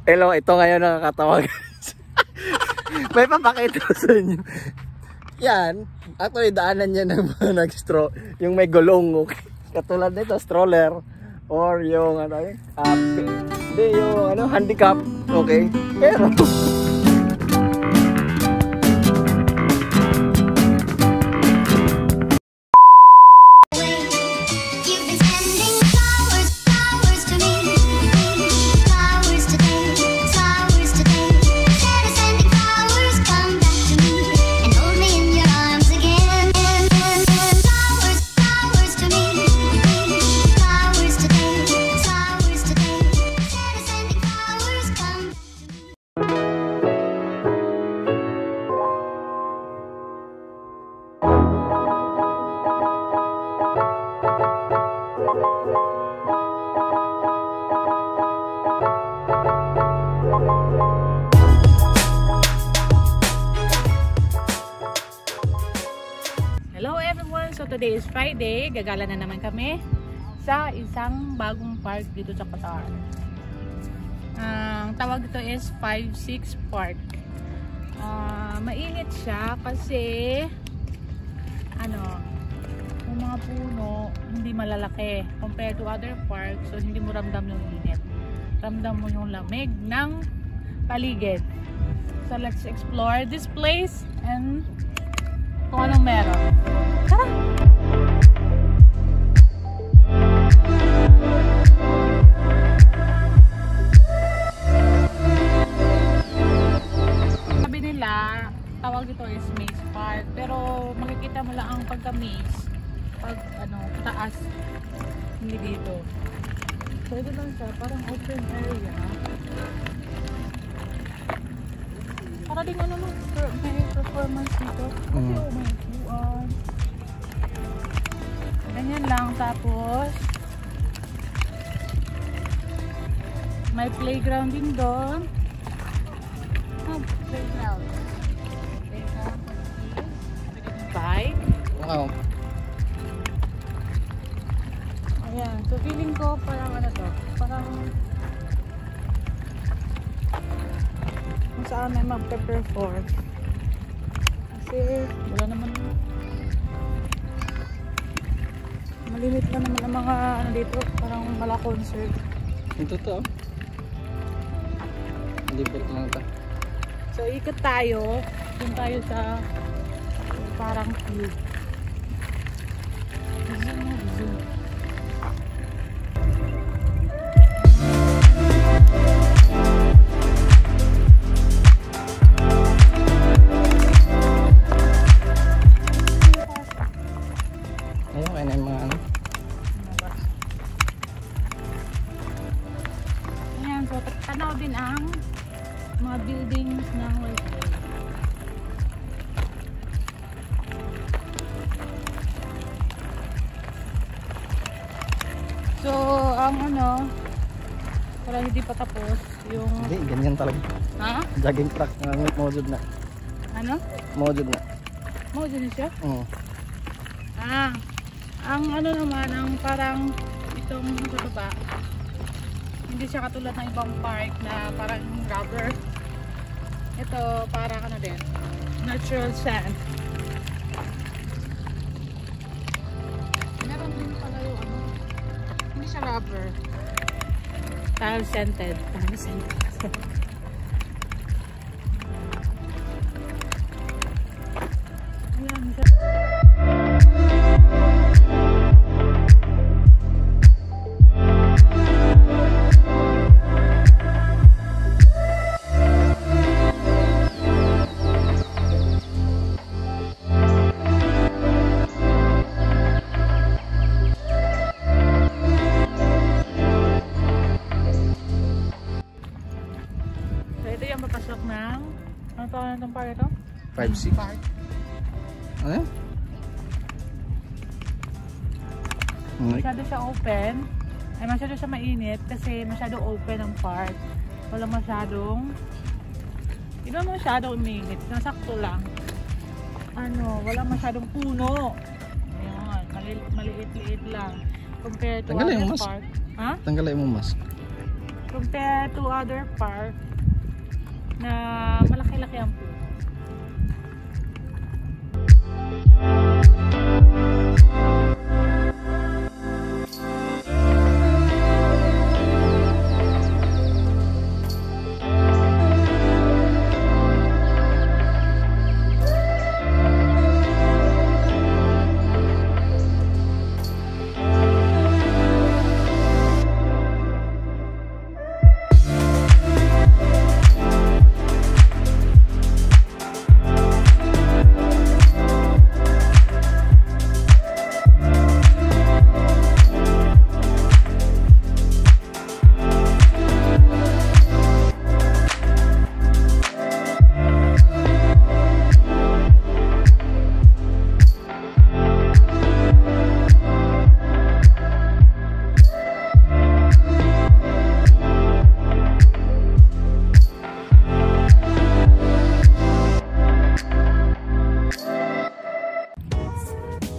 Hello, ito ngayon nakakatawa guys. May papakita ko sa inyo. Yan, actually daanan niya ng mga nag-straw, yung may gulong, okay? Katulad nito, stroller or yung ano, yung ano, handicap, okay? Pero hello everyone! So today is Friday. Gagala na naman kami sa isang bagong park dito sa Qatar. Ang tawag dito is 5-6 Park. Mainit siya kasi yung mga puno hindi malalaki compared to other parks, so hindi mo ramdam yung init. Ramdam mo yung lamig ng paligid. So let's explore this place and kung anong meron. Tara! Sabi nila, tawag dito is Maze Park. Pero makikita mo lang ang pagka-maze pag taas. Hindi dito. So ito lang siya, parang open area. Para din may performance dito. Oh my God. Ganyan lang. Tapos may playground din doon. Playground. Bike. wow. Ayan. So feeling ko parang parang kung saan may mag-perform. Kasi wala naman, malimit lang naman ang mga dito, parang wala concert. Ito to. Libot lang ito. So ikot tayo, dun tayo sa parang view. So, tanaw din ang mga buildings ng Westway. So, ang parang hindi pa tapos yung... Hindi, ganyan talaga. Ha? Jogging track na module na. Ano? Module na. Module na siya? Oo. Ang naman, ang parang itong baba. Hindi siya katulad ng ibang park na parang rubber. Ito parang din, natural sand. Meron din pala yung hindi siya rubber. Tile scented. Tile scented. Ayan. Papasok ng ano tawag na itong park ito? 5-6 Park. Ano? Masyado siya open. Ay masyado siya mainit kasi masyado open ang park. Wala masyadong uminit. Nasakto lang. Wala masyadong puno. Ayan, maliit-liit lang. Compared to other park. Ha? Tanggalin mo mask. Compared to other park na malaki-laki ang puno.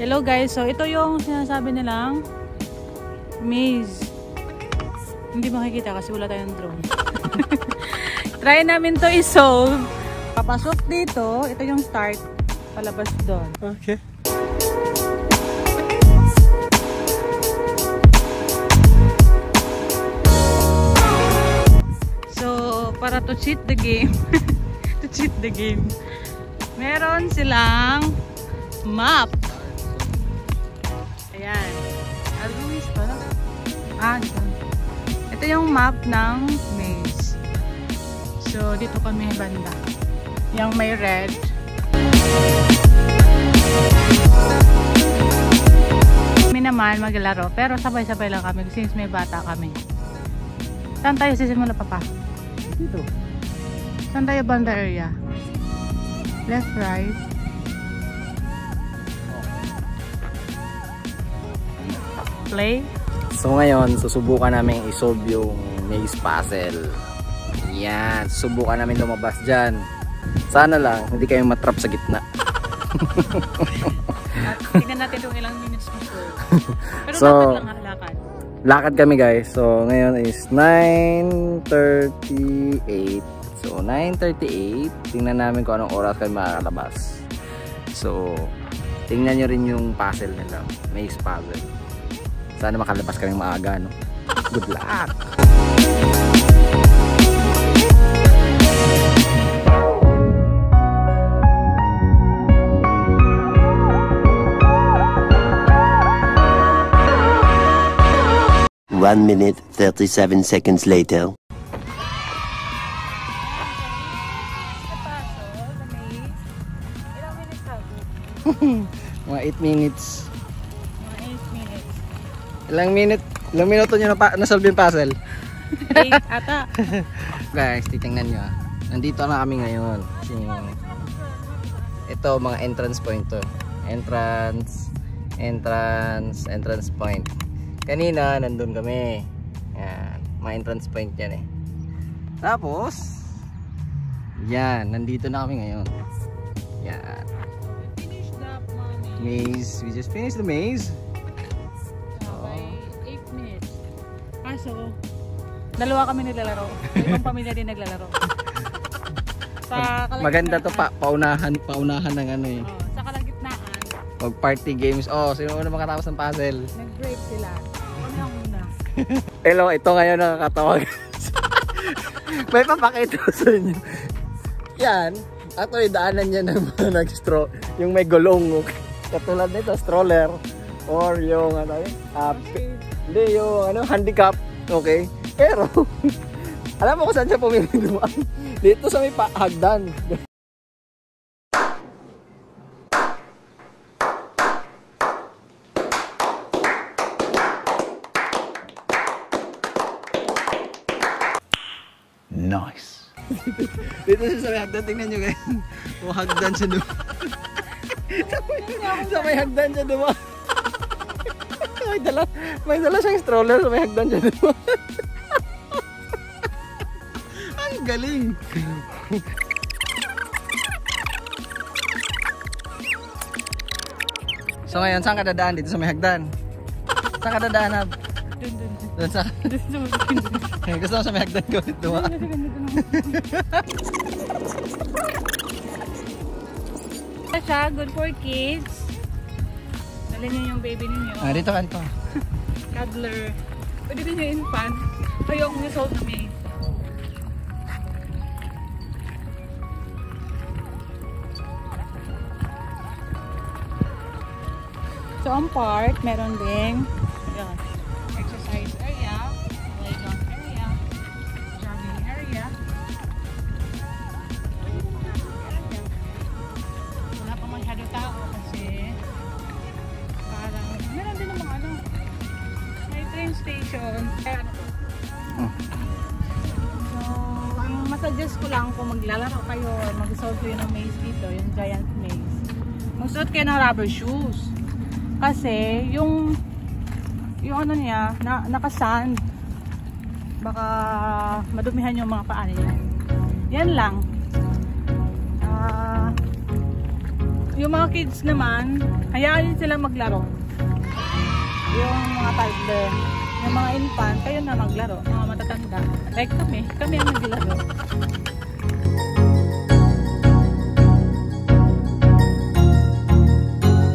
Hello guys, so ito yung sinasabi nilang maze. Hindi makikita kasi wala tayong drone. Try namin to i-solve. Papasok dito, ito yung start. Palabas doon. Okay. So, para to cheat the game, meron silang map. Ayan. Aluis pa lang. Dito. Ito yung map ng maze. So, dito kami banda. Yung may red. Kami naman maglaro. Pero sabay-sabay lang kami since may bata kami. Saan tayo sisimula, Papa? Dito. Saan tayo banda area? Left, right. Play. So ngayon, susubukan namin i-solve yung maze puzzle. Yan, susubukan namin lumabas dyan. Sana lang, hindi kayong matrap sa gitna. Tingnan natin kung ilang minutes mo sure. Pero so, dapat lang lakad. Lakad kami guys. So ngayon is 9:38. So 9:38. Tingnan namin kung anong oras kami makakalabas. So tingnan nyo rin yung puzzle nila. Maze puzzle. Sana makalabas kami maaga, no? Good luck! One minute, 37 seconds later. Mga 8 minutes. Mga 8 minutes. Ilang minuto nyo na-solve yung puzzle? 8 ata. Guys, titingnan nyo ah. Nandito na kami ngayon. Kasi ito mga entrance point to. Entrance point. Kanina nandun kami. Yan, mga entrance point yan eh. Tapos yan, nandito na kami ngayon. Yan. Finish the mommy. Maze. We just finished the maze. By 8 minutes. So, dalawa kami naglalaro. Ibang pamilya din naglalaro. Sa Maganda to paunahan ng ano eh. Sa kalagitnaan. Mag party games. Oh, sino una makatapos ng puzzle? Nag-break sila. Kami ang una. Hello, ito ngayon nakakatawa guys. May papakita ko sa inyo. Yan, actually daanan niya ng mga nag-straw. Yung may gulong. Katulad nito, stroller. Or yung ano yun? Hindi, yung ano, handicap. Okay? Pero, alam mo kung saan siya pumili dumaan? Dito sa may hagdan. Nice. Dito siya sa may hagdan, tingnan nyo guys. O hagdan siya dumaan. Sa may hagdan siya dumaan. May dala siyang stroller sa may hagdan siya dumaan. Ang galing. So ngayon, saan ka dadaan dito sa may hagdan? Saan ka dadaan? Dun. Doon sa... Gusto mo sa may hagdan ko ito ha? Siya, good for kids. Dala niyo yung baby ninyo. Ah, dito ka ito. Cuddler. Pwede din yung infant. Kayo ang result na may. So, ang park, meron ding yun, exercise area, playground area, jogging area. Wala pa masyado tao kasi parang meron din namang ano, may train station. Kaya ano po. So, ang masuggest ko lang kung maglalaro kayo or mag-solve kayo ng maze dito, yung giant maze, magsuot kayo ng rubber shoes. Kasi yung ano niya, naka-sand. Baka madumihan yung mga paa niya. Yan lang. Yung mga kids naman, hayaan nyo sila maglaro. Yung mga toddler, yung mga infant, kayo na maglaro. Mga matatanda. Like kami ang naglaro.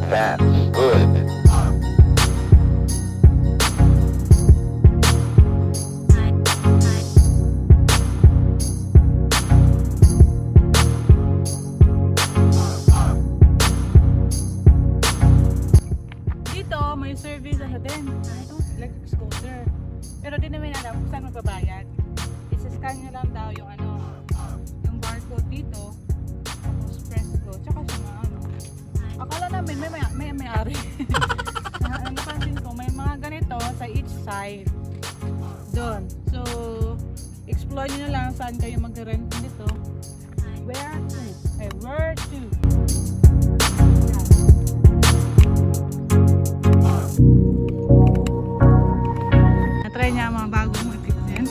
That's good. Dito, may service ano din. Ano? Electric scooter. Pero di namin alam kung saan magbabayad. Isa-scan nyo lang daw yung ano, yung barcode dito. Tapos press go. Tsaka siya na ano. Akala namin may may-ari. Napansin ko, may mga ganito sa each side. Doon. So, explore nyo na lang saan kayo mag-rent nito. Where to? Where to? Na-try niya ang mga bagong equipment.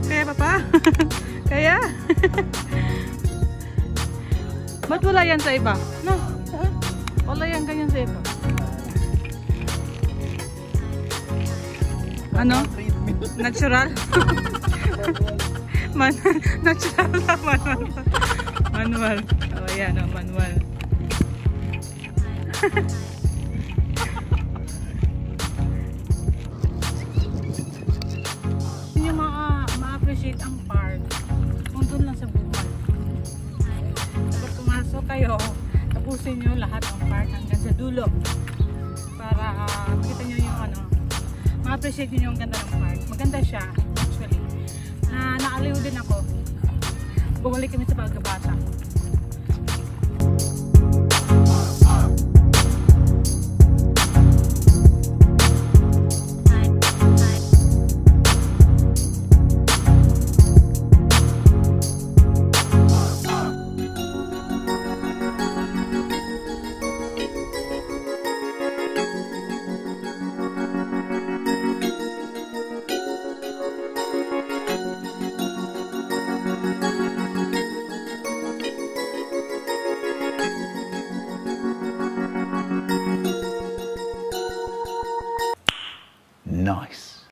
Kaya papa? Kaya? Ba't wala yan sa iba? No? Wala yan ganyan sa iba. Ano? Natural? Natural na manual. Manual. O yan o, manual. Yung ma-appreciate ang park kung doon lang sa buhay. Kapag pumasok kayo, tapusin nyo lahat ng park hanggang sa dulo para makita nyo yung ano, ma-appreciate nyo yung ganda ng park. Maganda siya actually. Naaliw din ako. Bumalik kami sa pagkabata.